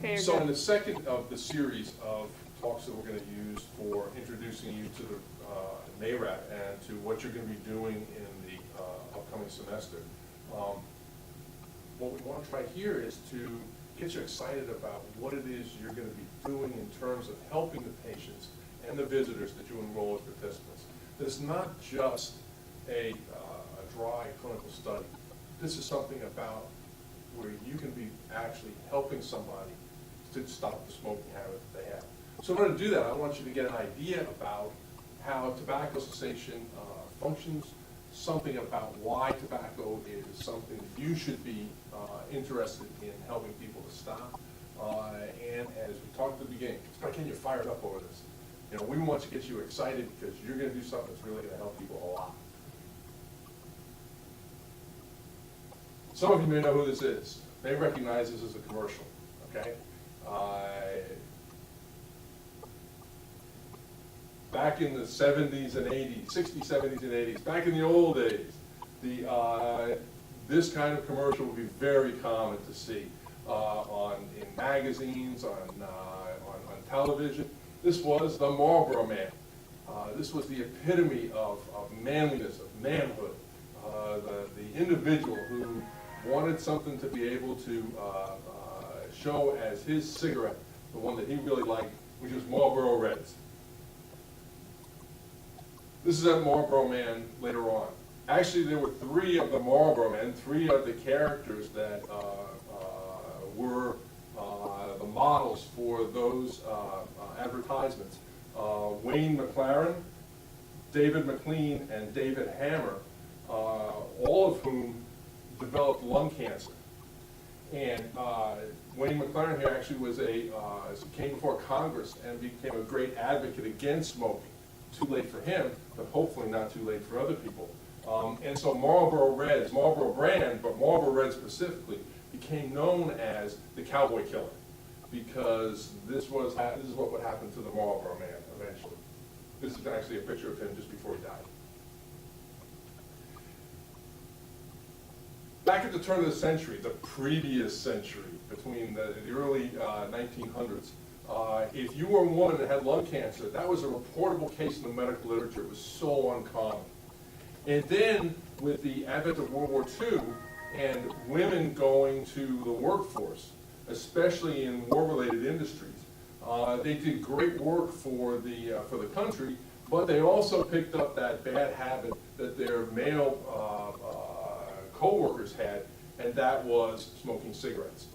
Okay, you're So good. in the second of the series of talks that we're going to use for introducing you to the NARAP and to what you're going to be doing in the upcoming semester, what we want to try here is to get you excited about what it is you're going to be doing in terms of helping the patients and the visitors that you enroll as participants. It's not just a dry clinical study. This is something about where you can be actually helping somebody to stop the smoking habit that they have. So in order to do that, I want you to get an idea about how tobacco cessation functions, something about why tobacco is something that you should be interested in helping people to stop. And as we talked at the beginning, it's about getting you fired up over this. You know, we want to get you excited because you're going to do something that's really going to help people a lot. Some of you may know who this is. They recognize this as a commercial, okay? Back in the 70s and 80s, 60s, 70s, and 80s, back in the old days, this kind of commercial would be very common to see in magazines, on television. This was the Marlboro Man. This was the epitome of manliness, of manhood. The individual who wanted something to be able to show as his cigarette, the one that he really liked, which was Marlboro Reds. This is that Marlboro Man later on. Actually, there were three of the Marlboro Men, three of the characters that were the models for those advertisements. Wayne McLaren, David McLean, and David Hammer, all of whom developed lung cancer. And Wayne McLaren here actually was came before Congress and became a great advocate against smoking. Too late for him, but hopefully not too late for other people. And so Marlboro Reds, Marlboro brand, but Marlboro Reds specifically, became known as the cowboy killer, because this is what would happen to the Marlboro Man eventually. This is actually a picture of him just before he died. Back at the turn of the century, the previous century, between the early 1900s, if you were a woman that had lung cancer, that was a reportable case in the medical literature. It was so uncommon. And then with the advent of World War II and women going to the workforce, especially in war-related industries, they did great work for the country, but they also picked up that bad habit that their male co-workers had, and that was smoking cigarettes.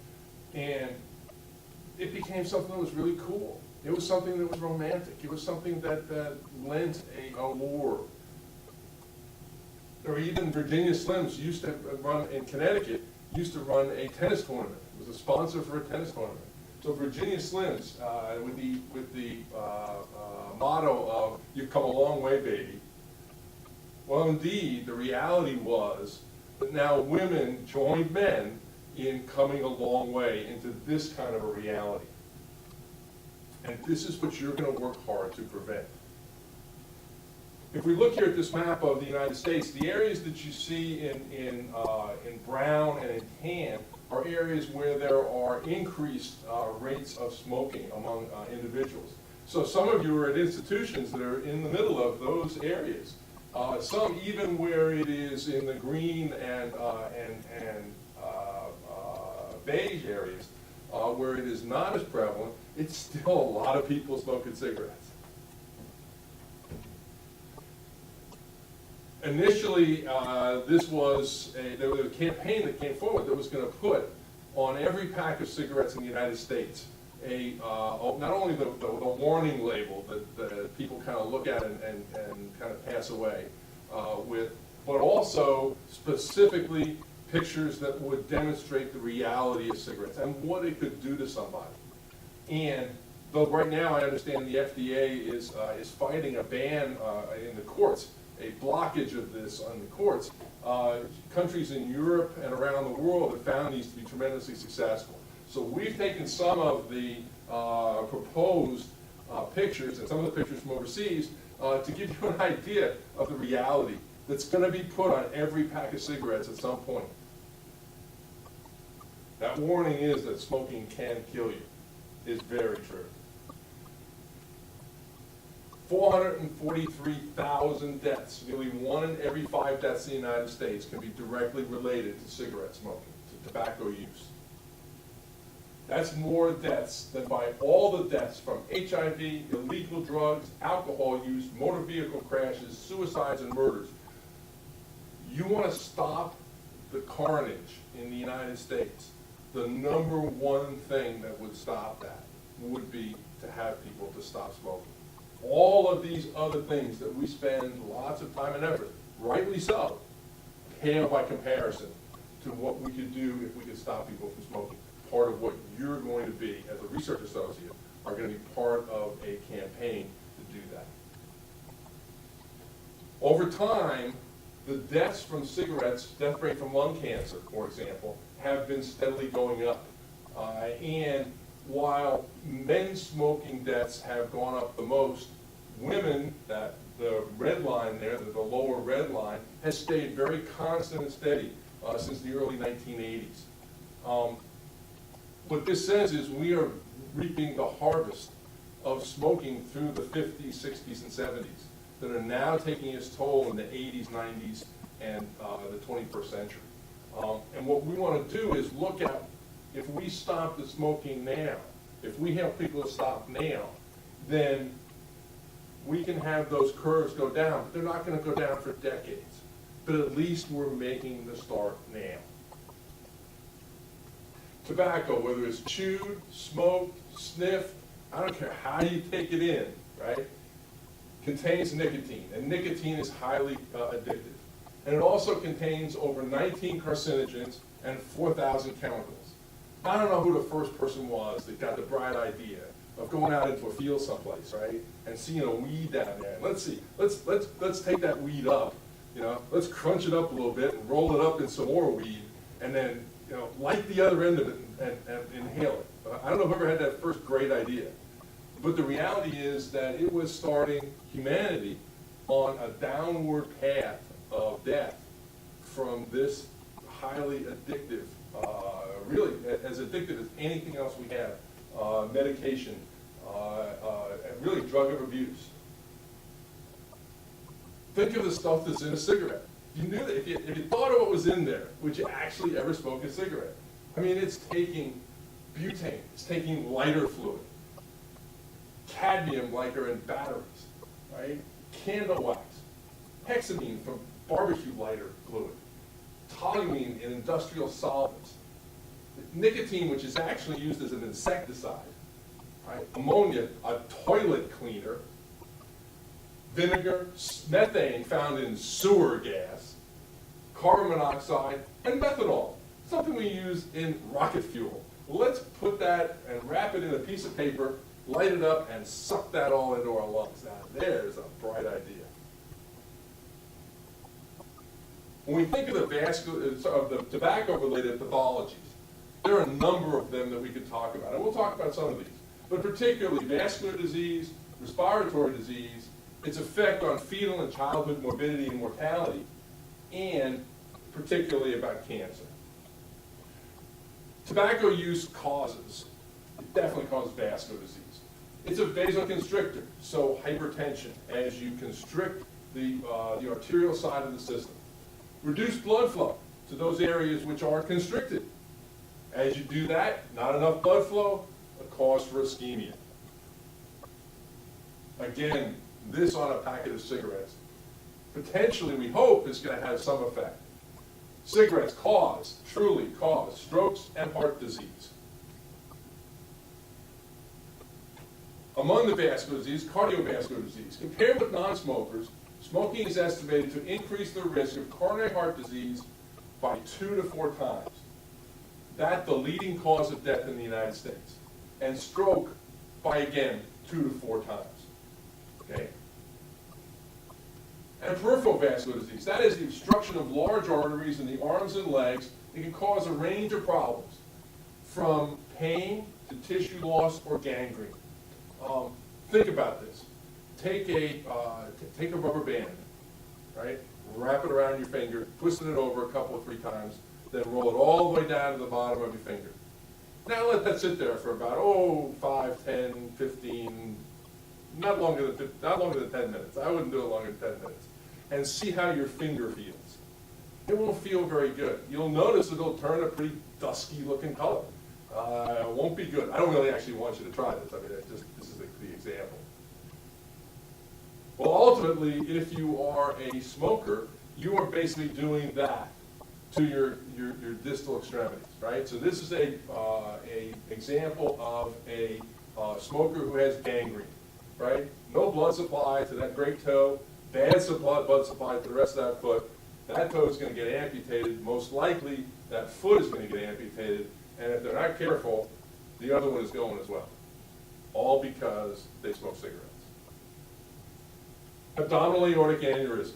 And it became something that was really cool. It was something that was romantic. It was something that lent a allure. Or even Virginia Slims used to run, in Connecticut, used to run a tennis tournament. It was a sponsor for a tennis tournament. So Virginia Slims, with the motto of, "You've come a long way, baby." Well, indeed, the reality was that now women joined men in coming a long way into this kind of a reality. And this is what you're going to work hard to prevent. If we look here at this map of the United States, the areas that you see in brown and in tan are areas where there are increased rates of smoking among individuals. So some of you are at institutions that are in the middle of those areas. Some even where it is in the green and beige areas, where it is not as prevalent, it's still a lot of people smoking cigarettes. Initially, this was there was a campaign that came forward that was going to put on every pack of cigarettes in the United States not only the warning label that people kind of look at and kind of pass away with, but also specifically pictures that would demonstrate the reality of cigarettes and what it could do to somebody. And though right now I understand the FDA is fighting a ban in the courts, a blockage of this on the courts, countries in Europe and around the world have found these to be tremendously successful. So we've taken some of the proposed pictures and some of the pictures from overseas to give you an idea of the reality that's going to be put on every pack of cigarettes at some point. That warning is that smoking can kill you. is very true. 443,000 deaths, nearly 1 in every 5 deaths in the United States can be directly related to cigarette smoking, to tobacco use. That's more deaths than by all the deaths from HIV, illegal drugs, alcohol use, motor vehicle crashes, suicides, and murders. You want to stop the carnage in the United States, the number one thing that would stop that would be to have people to stop smoking. All of these other things that we spend lots of time and effort, rightly so, pale by comparison to what we could do if we could stop people from smoking. Part of what you're going to be, as a research associate, are going to be part of a campaign to do that. Over time, the deaths from cigarettes, death rate from lung cancer, for example, have been steadily going up. And while men's smoking deaths have gone up the most, women, that the red line there, the lower red line, has stayed very constant and steady since the early 1980s. What this says is we are reaping the harvest of smoking through the 50s, 60s, and 70s that are now taking its toll in the 80s, 90s, and the 21st century. And what we want to do is look at, if we stop the smoking now, if we help people to stop now, then we can have those curves go down. But they're not going to go down for decades. But at least we're making the start now. Tobacco, whether it's chewed, smoked, sniffed, I don't care how you take it in, right, contains nicotine, and nicotine is highly addictive. And it also contains over 19 carcinogens and 4,000 chemicals. I don't know who the first person was that got the bright idea of going out into a field someplace, right, and seeing a weed down there. Let's see, let's take that weed up, let's crunch it up a little bit and roll it up in some more weed, and then light the other end of it and inhale it. I don't know whoever had that first great idea. But the reality is that it was starting humanity on a downward path of death from this highly addictive, really as addictive as anything else we have, medication, and really drug abuse. Think of the stuff that's in a cigarette. You knew that if you thought of what was in there, would you actually ever smoke a cigarette? I mean, it's taking butane, it's taking lighter fluid, cadmium like are in batteries, right? Candle wax, hexamine from barbecue lighter fluid, toluene in industrial solvents, nicotine, which is actually used as an insecticide, right? Ammonia, a toilet cleaner, vinegar, methane found in sewer gas, carbon monoxide, and methanol, something we use in rocket fuel. Let's put that and wrap it in a piece of paper, light it up, and suck that all into our lungs. Now, there's a bright idea. When we think of the tobacco-related pathologies, there are a number of them that we could talk about, and we'll talk about some of these, but particularly vascular disease, respiratory disease, its effect on fetal and childhood morbidity and mortality, and particularly about cancer. Tobacco use it definitely causes vascular disease. It's a vasoconstrictor, so hypertension as you constrict the arterial side of the system. Reduced blood flow to those areas which are constricted. As you do that, not enough blood flow, a cause for ischemia. Again, this on a packet of cigarettes, potentially we hope is going to have some effect. Cigarettes truly cause strokes and heart disease. Among the vascular disease, cardiovascular disease. Compared with non-smokers, smoking is estimated to increase the risk of coronary heart disease by 2 to 4 times. That's the leading cause of death in the United States. And stroke by, again, 2 to 4 times. Okay? And peripheral vascular disease, that is the obstruction of large arteries in the arms and legs. It can cause a range of problems, from pain to tissue loss or gangrene. Think about this. Take a rubber band, right? Wrap it around your finger, twisting it over a couple or 3 times, then roll it all the way down to the bottom of your finger. Now let that sit there for about, 5, 10, 15, not longer than 10 minutes. I wouldn't do it longer than 10 minutes. And see how your finger feels. It won't feel very good. You'll notice it'll turn a pretty dusky looking color. It won't be good. I don't really actually want you to try this. I mean, this is the example. Well, ultimately, if you are a smoker, you are basically doing that to your distal extremities, right? So this is a example of a smoker who has gangrene, right? No blood supply to that great toe, bad blood supply to the rest of that foot. That toe is going to get amputated. Most likely, that foot is going to get amputated, and if they're not careful, the other one is going as well. All because they smoke cigarettes. Abdominal aortic aneurysms.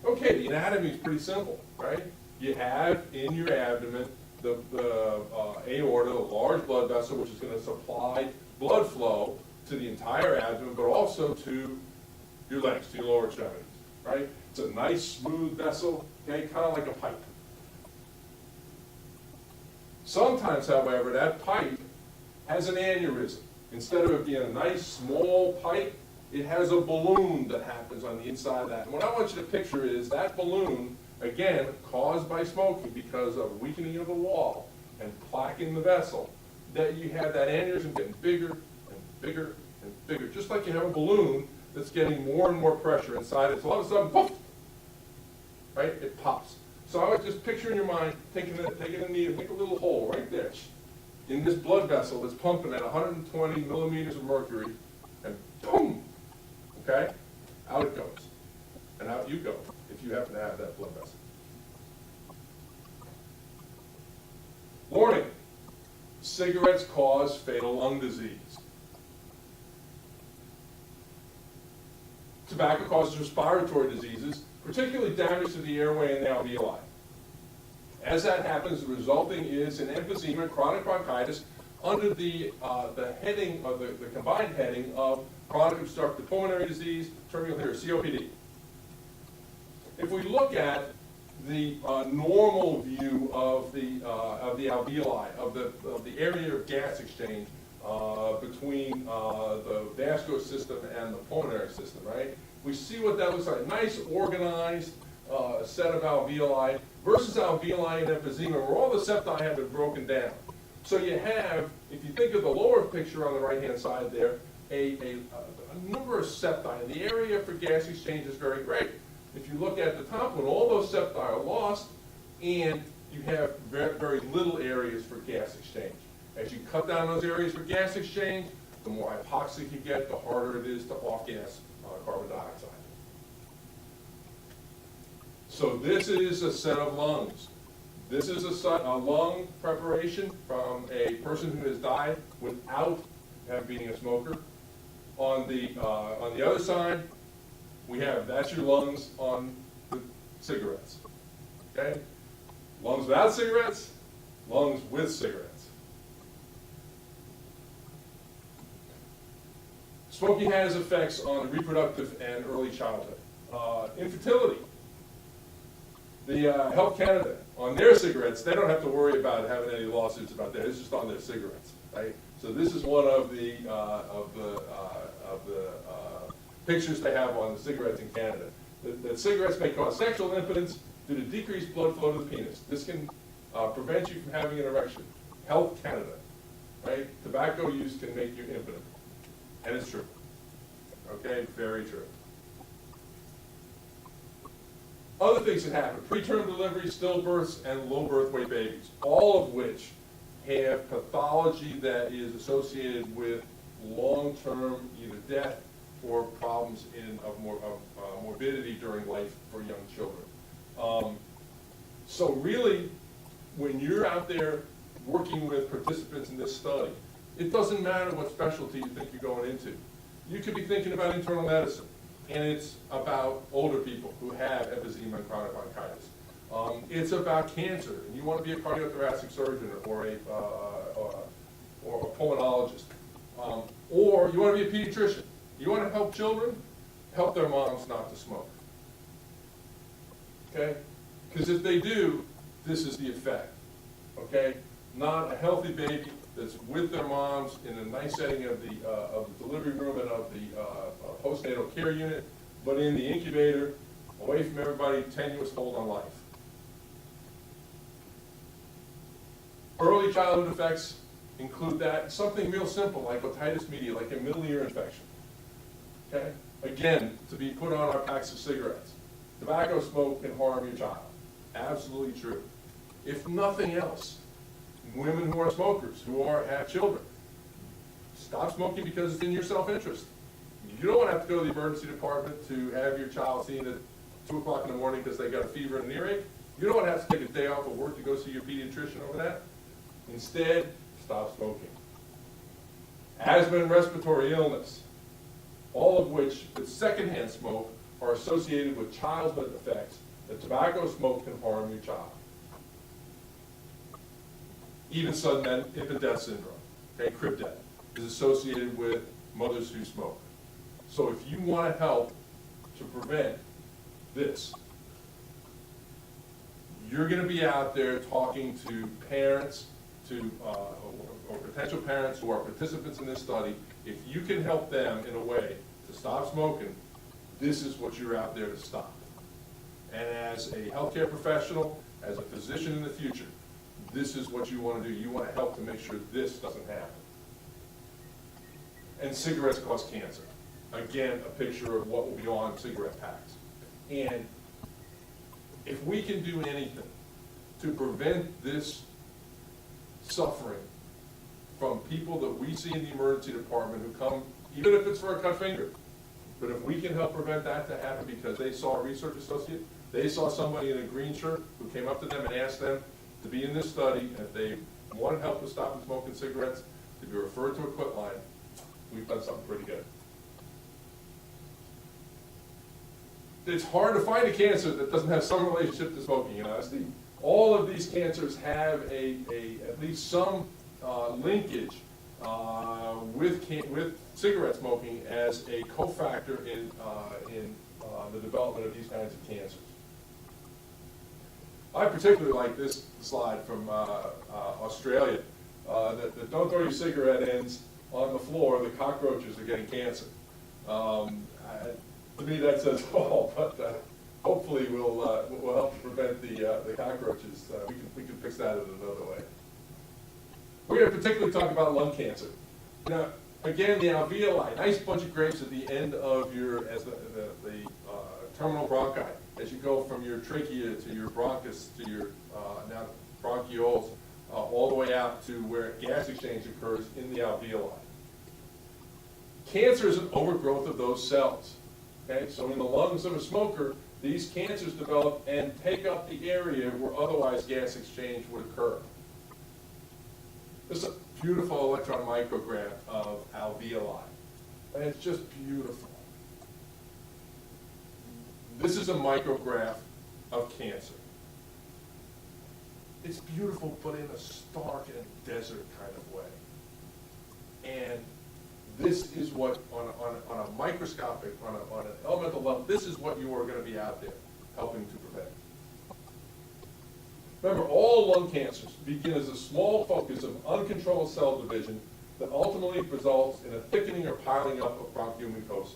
Okay, the anatomy is pretty simple, right? You have in your abdomen the aorta, the large blood vessel, which is going to supply blood flow to the entire abdomen, but also to your legs, to your lower extremities, right? It's a nice, smooth vessel, okay, kind of like a pipe. Sometimes, however, that pipe has an aneurysm. Instead of it being a nice, small pipe, it has a balloon that happens on the inside of that. And what I want you to picture is that balloon, again, caused by smoking because of weakening of the wall and plaquing the vessel, that you have that aneurysm getting bigger and bigger and bigger, just like you have a balloon that's getting more and more pressure inside it. So all of a sudden, poof, right, it pops. So I would just picture in your mind, taking a needle, make a little hole right there in this blood vessel that's pumping at 120 millimeters of mercury, and boom, okay, out it goes. And out you go if you happen to have that blood vessel. Warning, cigarettes cause fatal lung disease. Tobacco causes respiratory diseases, particularly damage to the airway and the alveoli. As that happens, the resulting is an emphysema, chronic bronchitis, under the heading of the combined heading of chronic obstructive pulmonary disease, terminal here, COPD. If we look at the normal view of the alveoli, of the area of gas exchange between the vascular system and the pulmonary system, right? We see what that looks like. Nice, organized set of alveoli versus alveoli and emphysema, where all the septi have been broken down. So you have, if you think of the lower picture on the right-hand side there, a number of septi. And the area for gas exchange is very great. If you look at the top one, all those septi are lost, and you have very, very little areas for gas exchange. As you cut down those areas for gas exchange, the more hypoxic you get, the harder it is to off-gas carbon dioxide. So this is a set of lungs. This is a lung preparation from a person who has died without being a smoker. On the other side, we have, that's your lungs on the cigarettes. Okay? Lungs without cigarettes, lungs with cigarettes. Smoking has effects on reproductive and early childhood. Infertility. The Health Canada, on their cigarettes, they don't have to worry about having any lawsuits about that. It's just on their cigarettes, right? So this is one of the pictures they have on the cigarettes in Canada. That cigarettes may cause sexual impotence due to decreased blood flow to the penis. This can prevent you from having an erection. Health Canada, right? Tobacco use can make you impotent. And it's true. Okay, very true. Other things that happen, preterm deliveries, stillbirths, and low birth weight babies, all of which have pathology that is associated with long-term either death or problems of morbidity during life for young children. So really, when you're out there working with participants in this study, it doesn't matter what specialty you think you're going into. You could be thinking about internal medicine, and it's about older people who have emphysema and chronic bronchitis. It's about cancer, and you want to be a cardiothoracic surgeon or a pulmonologist. Or you want to be a pediatrician. You want to help children, help their moms not to smoke. Okay? Because if they do, this is the effect. Okay? not a healthy baby that's with their moms in a nice setting of the delivery room and of the postnatal care unit, but in the incubator, away from everybody, tenuous hold on life. Early childhood effects include that, something real simple like otitis media, like a middle ear infection. Okay? Again, to be put on our packs of cigarettes. Tobacco smoke can harm your child. Absolutely true. If nothing else, women who are smokers, have children, stop smoking because it's in your self-interest. You don't want to have to go to the emergency department to have your child seen at 2 o'clock in the morning because they got a fever and an earache. You don't want to have to take a day off of work to go see your pediatrician over that. Instead, stop smoking. Asthma and respiratory illness, all of which with secondhand smoke are associated with childhood effects that tobacco smoke can harm your child. Even sudden infant death syndrome, okay, crib death, is associated with mothers who smoke. So if you want to help to prevent this, you're going to be out there talking to parents, or potential parents who are participants in this study. If you can help them in a way to stop smoking, this is what you're out there to stop. And as a healthcare professional, as a physician in the future, this is what you want to do. You want to help to make sure this doesn't happen. And cigarettes cause cancer. Again, a picture of what will be on cigarette packs. And if we can do anything to prevent this suffering from people that we see in the emergency department who come, even if it's for a cut finger, but if we can help prevent that to happen because they saw a research associate, they saw somebody in a green shirt who came up to them and asked them to be in this study, and if they wanted help with stopping smoking cigarettes, to be referred to a quit line, we've done something pretty good. It's hard to find a cancer that doesn't have some relationship to smoking, in honesty. All of these cancers have at least some linkage with cigarette smoking as a cofactor in the development of these kinds of cancers. I particularly like this slide from Australia, that don't throw your cigarette ends on the floor, the cockroaches are getting cancer. To me that says all, but hopefully we'll help to prevent the cockroaches. We can fix that in another way. We're going to particularly talk about lung cancer. Now, again, the alveoli, nice bunch of grapes at the end of the terminal bronchi, as you go from your trachea to your bronchus to your now bronchioles, all the way out to where gas exchange occurs in the alveoli. Cancer is an overgrowth of those cells. Okay, so in the lungs of a smoker, these cancers develop and take up the area where otherwise gas exchange would occur. This is a beautiful electron micrograph of alveoli, and it's just beautiful. This is a micrograph of cancer. It's beautiful, but in a stark and desert kind of way. And this is what, on a microscopic, on an elemental level, this is what you are going to be out there helping to prevent. Remember, all lung cancers begin as a small focus of uncontrolled cell division that ultimately results in a thickening or piling up of bronchial mucosa.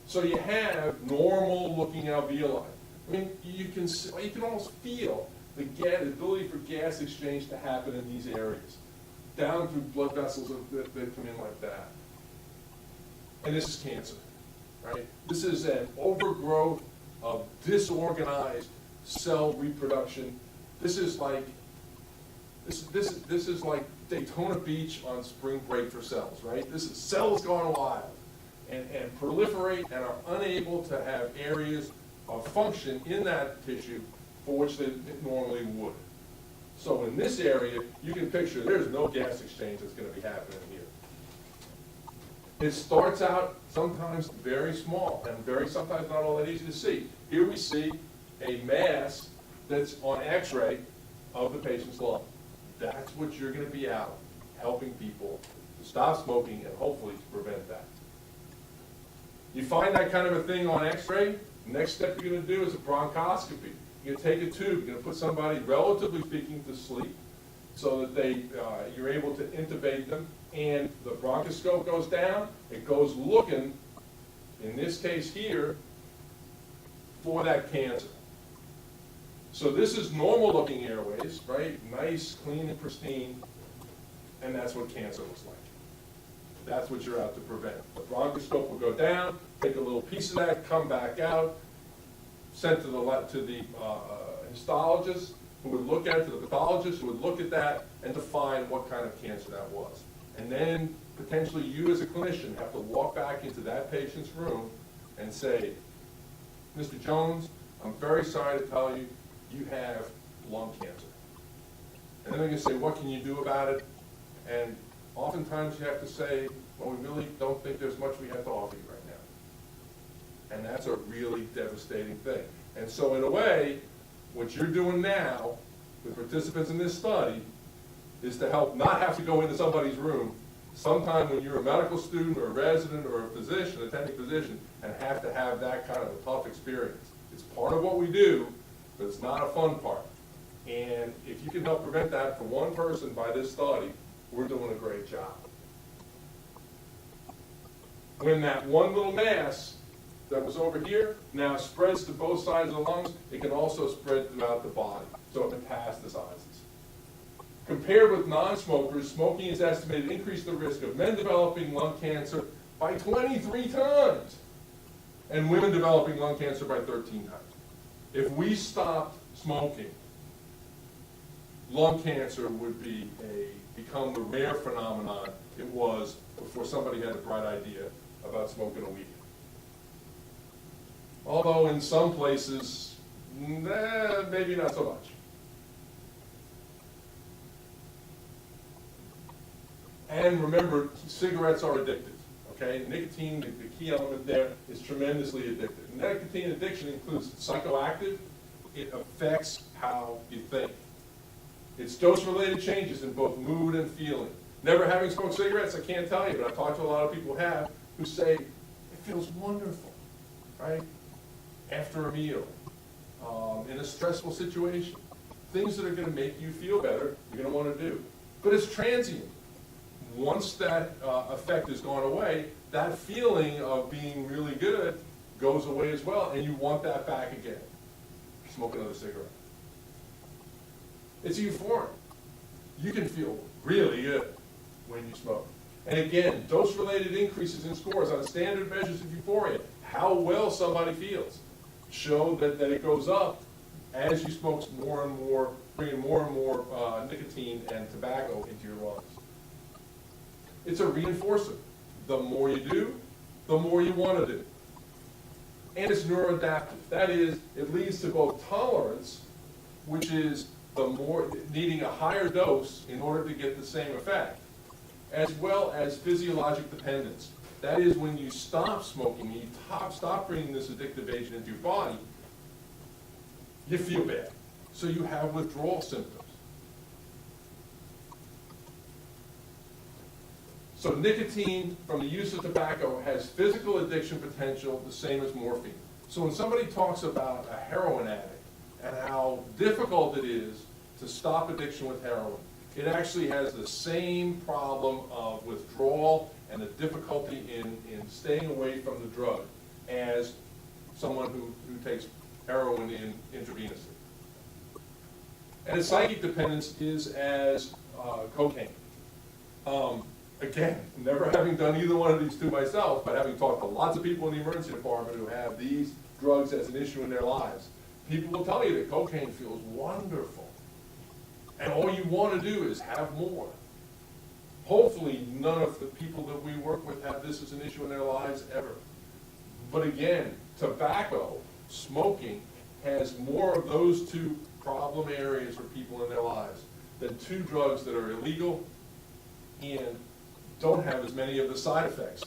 So you have normal-looking alveoli. I mean, you can almost feel the ability for gas exchange to happen in these areas, down through blood vessels that come in like that. And this is cancer, right? This is an overgrowth of disorganized cell reproduction. This is like Daytona Beach on spring break for cells, right? This is cells gone wild and proliferate and are unable to have areas of function in that tissue for which they normally would. So in this area, you can picture there's no gas exchange that's going to be happening here. It starts out sometimes very small and sometimes not all that easy to see. Here we see a mass that's on X-ray of the patient's lung. That's what you're going to be out helping people to stop smoking and hopefully to prevent that. You find that kind of a thing on X-ray, next step you're going to do is a bronchoscopy. You're going to take a tube, you're going to put somebody, relatively speaking, to sleep. so that you're able to intubate them, and the bronchoscope goes down, it goes looking, in this case here, for that cancer. So this is normal looking airways, right? Nice, clean, and pristine, and that's what cancer looks like. That's what you're out to prevent. The bronchoscope will go down, take a little piece of that, come back out, sent to the histologist, who would look at it, to the pathologist, who would look at that and define what kind of cancer that was. And then potentially you as a clinician have to walk back into that patient's room and say, Mr. Jones, I'm very sorry to tell you, you have lung cancer. And then they're going to say, what can you do about it? And oftentimes you have to say, well, we really don't think there's much we have to offer you right now. And that's a really devastating thing. And so in a way, what you're doing now with participants in this study is to help not have to go into somebody's room sometime when you're a medical student or a resident or a physician, attending physician, and have to have that kind of a tough experience. It's part of what we do, but it's not a fun part. And if you can help prevent that for one person by this study, we're doing a great job. When that one little mass that was over here now spreads to both sides of the lungs, it can also spread throughout the body, so it metastasizes. Compared with non-smokers, smoking is estimated to increase the risk of men developing lung cancer by 23 times and women developing lung cancer by 13 times. If we stopped smoking, lung cancer would become the rare phenomenon it was before somebody had a bright idea about smoking a weed. Although in some places, maybe not so much. And remember, cigarettes are addictive, okay? Nicotine, the key element there, is tremendously addictive. Nicotine addiction includes psychoactive. It affects how you think. It's dose-related changes in both mood and feeling. Never having smoked cigarettes, I can't tell you, but I've talked to a lot of people who have, who say, it feels wonderful, right? After a meal, in a stressful situation. Things that are going to make you feel better, you're going to want to do. But it's transient. Once that effect has gone away, that feeling of being really good goes away as well, and you want that back again. Smoke another cigarette. It's euphoric. You can feel really good when you smoke. And again, dose-related increases in scores on standard measures of euphoria, how well somebody feels, show that it goes up as you smoke more and more, bringing more and more nicotine and tobacco into your lungs. It's a reinforcer. The more you do, the more you want to do. And it's neuroadaptive. That is, it leads to both tolerance, which is the more needing a higher dose in order to get the same effect, as well as physiologic dependence. That is, when you stop smoking, you stop bringing this addictive agent into your body, you feel bad. So you have withdrawal symptoms. So nicotine from the use of tobacco has physical addiction potential the same as morphine. So when somebody talks about a heroin addict and how difficult it is to stop addiction with heroin, it actually has the same problem of withdrawal and the difficulty in staying away from the drug as someone who takes heroin intravenously. And its psychic dependence is as cocaine. Again, never having done either one of these two myself, but having talked to lots of people in the emergency department who have these drugs as an issue in their lives, people will tell you that cocaine feels wonderful. And all you want to do is have more. Hopefully, none of the people that we work with have this as an issue in their lives ever. But again, tobacco, smoking, has more of those two problem areas for people in their lives than two drugs that are illegal and don't have as many of the side effects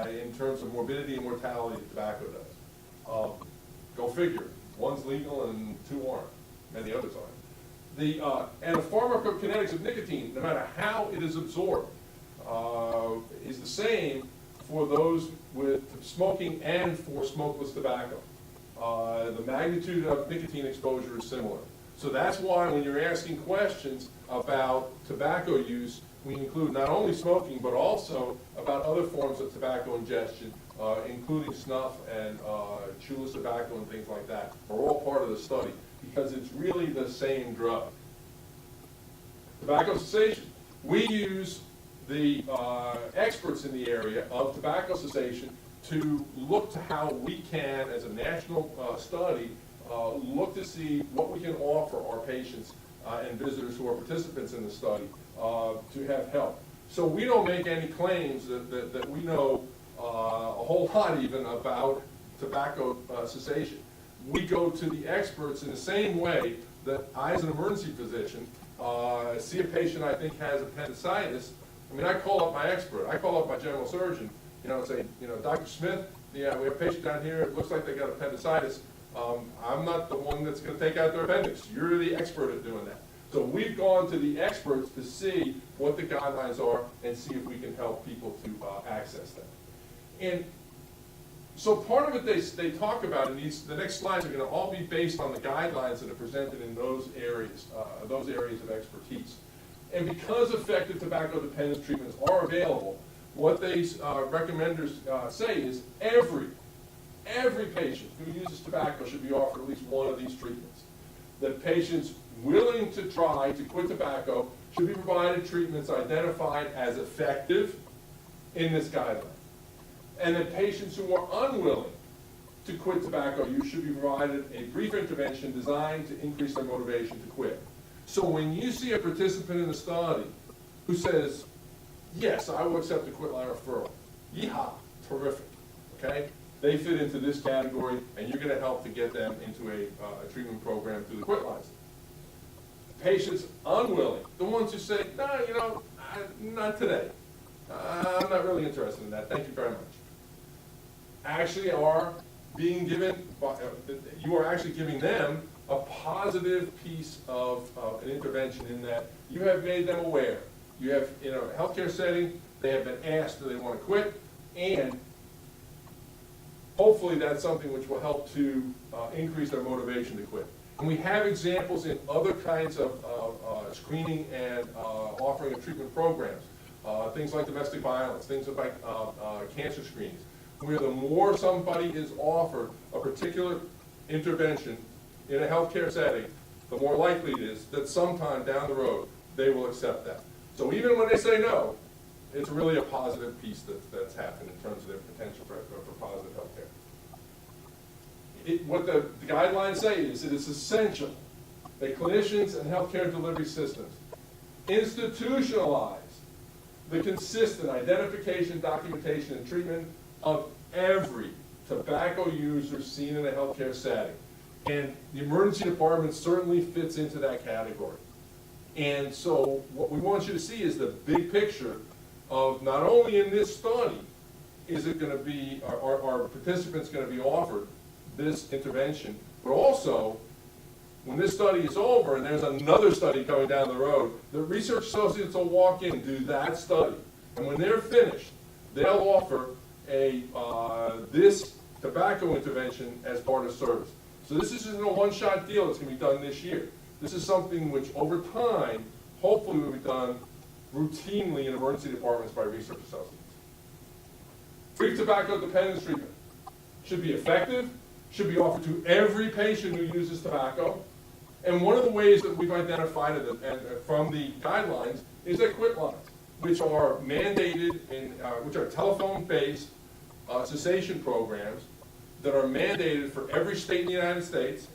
in terms of morbidity and mortality that tobacco does. Go figure. One's legal and two aren't. Many others aren't. And the pharmacokinetics of nicotine, no matter how it is absorbed, is the same for those with smoking and for smokeless tobacco. The magnitude of nicotine exposure is similar. So that's why when you're asking questions about tobacco use, we include not only smoking, but also about other forms of tobacco ingestion, including snuff and chewless tobacco and things like that, are all part of the study, because it's really the same drug. Tobacco cessation. We use the experts in the area of tobacco cessation to look to how we can, as a national study, look to see what we can offer our patients and visitors who are participants in the study to have help. So we don't make any claims that we know a whole lot even about tobacco cessation. We go to the experts in the same way that I, as an emergency physician, see a patient I think has appendicitis. I mean, I call up my expert. I call up my general surgeon, and say, Dr. Smith, yeah, we have a patient down here. It looks like they got appendicitis. I'm not the one that's going to take out their appendix. You're the expert at doing that. So we've gone to the experts to see what the guidelines are and see if we can help people to access them. And so part of it they talk about, and the next slides are going to all be based on the guidelines that are presented in those areas of expertise. And because effective tobacco dependence treatments are available, what they recommenders say is every patient who uses tobacco should be offered at least one of these treatments. That patients willing to try to quit tobacco should be provided treatments identified as effective in this guideline. And that patients who are unwilling to quit tobacco use should be provided a brief intervention designed to increase their motivation to quit. So when you see a participant in the study who says, yes, I will accept a quit line referral, yeehaw, terrific, okay? They fit into this category, and you're going to help to get them into a treatment program through the quit lines. Patients unwilling, the ones who say, no, not today. I'm not really interested in that. Thank you very much. Actually are being given, you are actually giving them a positive piece of an intervention in that you have made them aware. You have, in a healthcare setting, they have been asked, do they want to quit? And hopefully that's something which will help to increase their motivation to quit. And we have examples in other kinds of screening and offering of treatment programs. Things like domestic violence, things like cancer screenings, where the more somebody is offered a particular intervention in a healthcare setting, the more likely it is that sometime down the road they will accept that. So even when they say no, it's really a positive piece that's happened in terms of their potential for positive healthcare. What the guidelines say is that it's essential that clinicians and healthcare delivery systems institutionalize the consistent identification, documentation, and treatment of every tobacco user seen in a healthcare setting. And the emergency department certainly fits into that category. And so what we want you to see is the big picture of not only in this study is it going to be, are participants going to be offered this intervention, but also when this study is over and there's another study coming down the road, the research associates will walk in and do that study. And when they're finished, they'll offer this tobacco intervention as part of service. So this isn't a one-shot deal that's going to be done this year. This is something which over time, hopefully will be done routinely in emergency departments by research associates. Brief tobacco dependence treatment should be effective, should be offered to every patient who uses tobacco. And one of the ways that we've identified it from the guidelines is that quit lines, which are mandated which are telephone-based cessation programs that are mandated for every state in the United States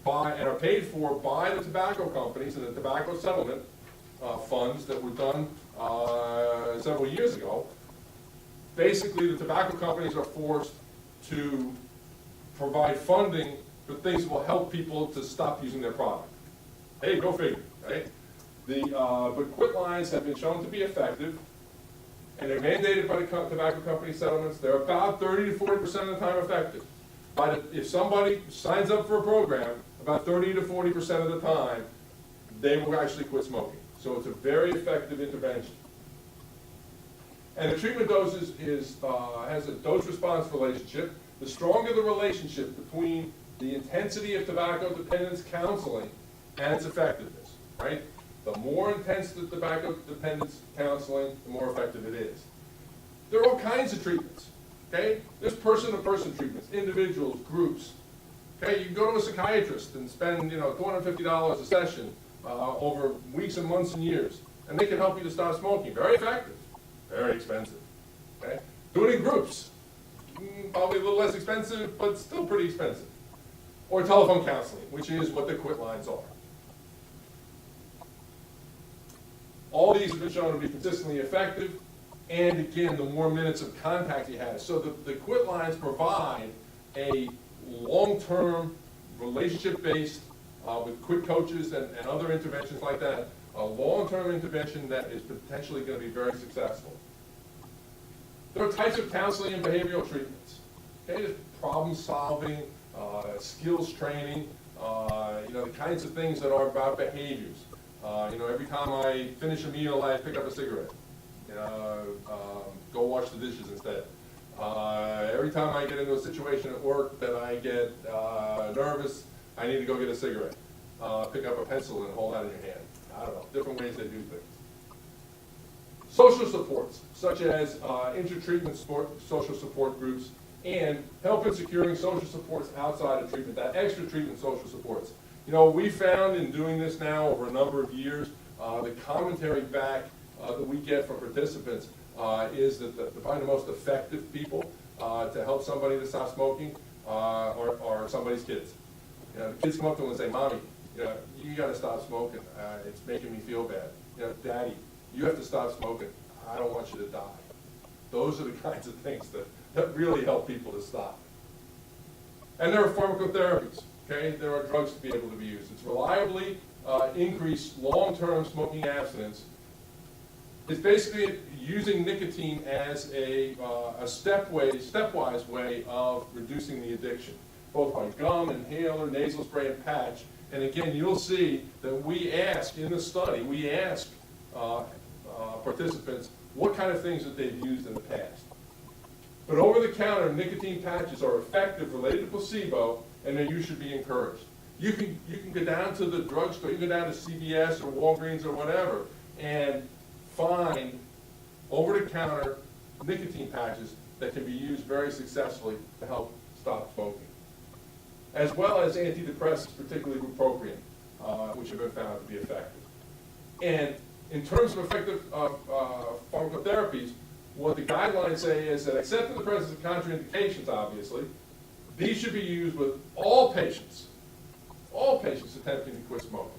and are paid for by the tobacco companies and the tobacco settlement funds that were done several years ago. Basically, the tobacco companies are forced to provide funding for things that will help people to stop using their product. Hey, go figure, right? But quit lines have been shown to be effective, and they're mandated by the tobacco company settlements. They're about 30 to 40% of the time effective. But if somebody signs up for a program, about 30 to 40% of the time, they will actually quit smoking. So it's a very effective intervention. And the treatment doses has a dose-response relationship. The stronger the relationship between the intensity of tobacco dependence counseling and its effectiveness, right? The more intense the tobacco dependence counseling, the more effective it is. There are all kinds of treatments, okay? There's person-to-person treatments, individuals, groups. Okay, you can go to a psychiatrist and spend, $250 a session over weeks and months and years, and they can help you to stop smoking. Very effective, very expensive. Okay, do it in groups. Probably a little less expensive, but still pretty expensive. Or telephone counseling, which is what the quit lines are. All these have been shown to be consistently effective, and again, the more minutes of contact you have. So the quit lines provide a long-term, relationship-based, with quit coaches and other interventions like that, a long-term intervention that is potentially going to be very successful. There are types of counseling and behavioral treatments. Okay, there's problem solving, skills training, the kinds of things that are about behaviors. Every time I finish a meal, I pick up a cigarette. Go wash the dishes instead. Every time I get into a situation at work that I get nervous, I need to go get a cigarette. Pick up a pencil and hold that in your hand. I don't know, different ways they do things. Social supports, such as inter-treatment social support groups, and help in securing social supports outside of treatment, that extra treatment social supports. We found in doing this now over a number of years, the commentary back that we get from participants is that probably the most effective people to help somebody to stop smoking are somebody's kids. The kids come up to them and say, "Mommy, you got to stop smoking. It's making me feel bad. Daddy, you have to stop smoking. I don't want you to die." Those are the kinds of things that really help people to stop. And there are pharmacotherapies. Okay, there are drugs to be able to be used. It's reliably increased long-term smoking abstinence. It's basically using nicotine as a stepwise way of reducing the addiction, both by gum, inhaler, nasal spray, and patch. And again, you'll see that in the study, we ask participants what kind of things that they've used in the past. But over-the-counter nicotine patches are effective related to placebo, and their use should be encouraged. You can go down to the drugstore, you can go down to CVS or Walgreens or whatever, and find over-the-counter nicotine patches that can be used very successfully to help stop smoking, as well as antidepressants, particularly bupropion, which have been found to be effective. And in terms of effective pharmacotherapies, what the guidelines say is that, except in the presence of contraindications, obviously, these should be used with all patients attempting to quit smoking.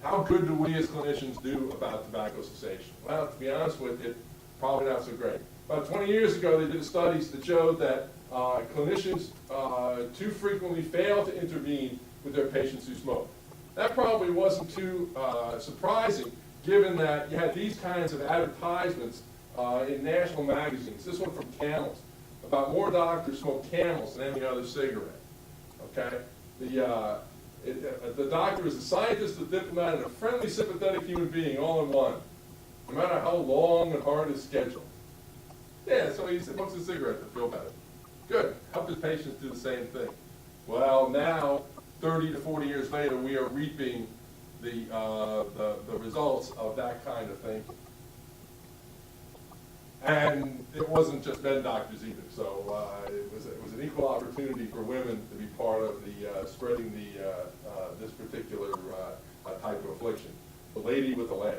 How good do we as clinicians do about tobacco cessation? Well, to be honest with you, probably not so great. About 20 years ago, they did studies that showed that clinicians too frequently fail to intervene with their patients who smoke. That probably wasn't too surprising, given that you had these kinds of advertisements in national magazines. This one from Camels, about more doctors smoke Camels than any other cigarette. Okay, the doctor is a scientist, a diplomat, and a friendly, sympathetic human being, all in one, no matter how long and hard his schedule. Yeah, so he smokes a cigarette to feel better. Good. Help his patients do the same thing. Well, now, 30 to 40 years later, we are reaping the results of that kind of thinking. And it wasn't just men doctors either. So it was an equal opportunity for women to be part of the spreading this particular type of affliction. The lady with the lamp.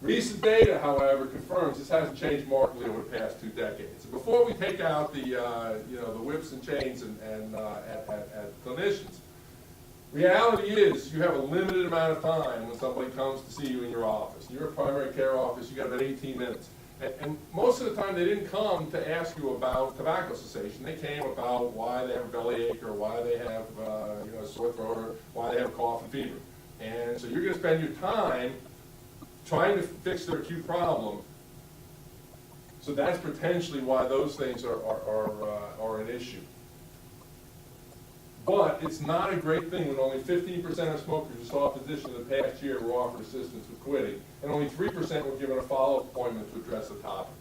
Recent data, however, confirms this hasn't changed markedly over the past 2 decades. Before we take out the whips and chains at clinicians, reality is you have a limited amount of time when somebody comes to see you in your office. You're a primary care office, you got about 18 minutes. And most of the time they didn't come to ask you about tobacco cessation. They came about why they have a bellyache, or why they have a sore throat, or why they have cough and fever. And so you're going to spend your time trying to fix their acute problem. So that's potentially why those things are an issue. But it's not a great thing when only 15% of smokers who saw a physician in the past year were offered assistance with quitting, and only 3% were given a follow-up appointment to address the topic.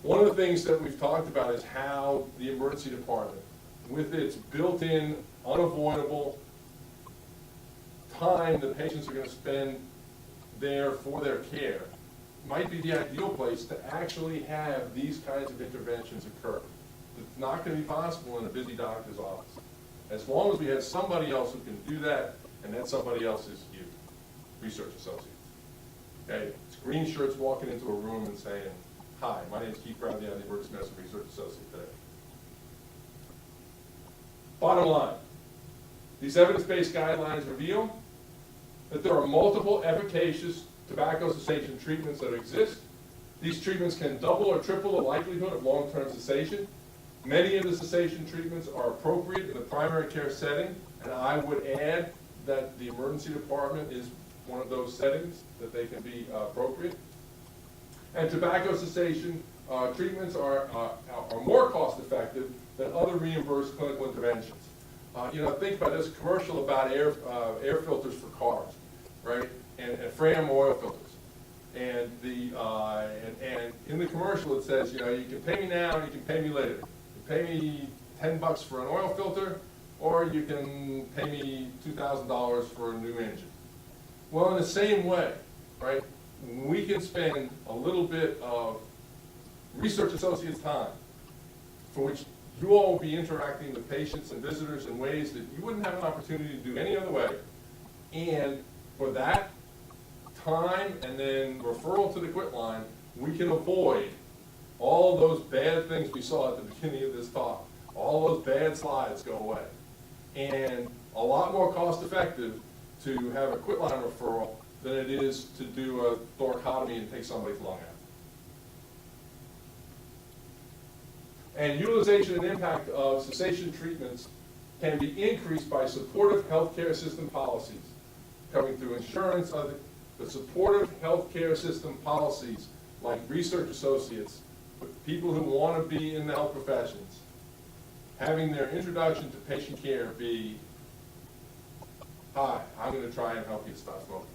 One of the things that we've talked about is how the emergency department, with its built-in, unavoidable time the patients are going to spend there for their care, might be the ideal place to actually have these kinds of interventions occur. It's not going to be possible in a busy doctor's office. As long as we have somebody else who can do that, and that somebody else is you, research associate. Okay, it's green shirts walking into a room and saying, "Hi, my name is Keith Bradley, I'm the Emergency Medicine Research Associate today." Bottom line, these evidence-based guidelines reveal that there are multiple efficacious tobacco cessation treatments that exist. These treatments can double or triple the likelihood of long-term cessation. Many of the cessation treatments are appropriate in the primary care setting, and I would add that the emergency department is one of those settings that they can be appropriate. And tobacco cessation treatments are more cost-effective than other reimbursed clinical interventions. Think about this commercial about air filters for cars, right? And Fram oil filters. And and in the commercial it says, you can pay me now, you can pay me later. You pay me $10 for an oil filter, or you can pay me $2,000 for a new engine. Well, in the same way, right? We can spend a little bit of research associates' time, for which you all will be interacting with patients and visitors in ways that you wouldn't have an opportunity to do any other way. And for that time and then referral to the quit line, we can avoid all those bad things we saw at the beginning of this talk. All those bad slides go away. And a lot more cost effective to have a quit line referral than it is to do a thoracotomy and take somebody's lung out. And utilization and impact of cessation treatments can be increased by supportive healthcare system policies coming through insurance. The supportive healthcare system policies, like research associates, with people who want to be in the health professions, having their introduction to patient care be, "Hi, I'm going to try and help you stop smoking."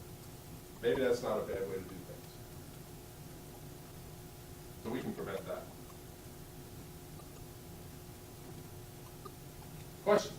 Maybe that's not a bad way to do things. So we can prevent that. Questions?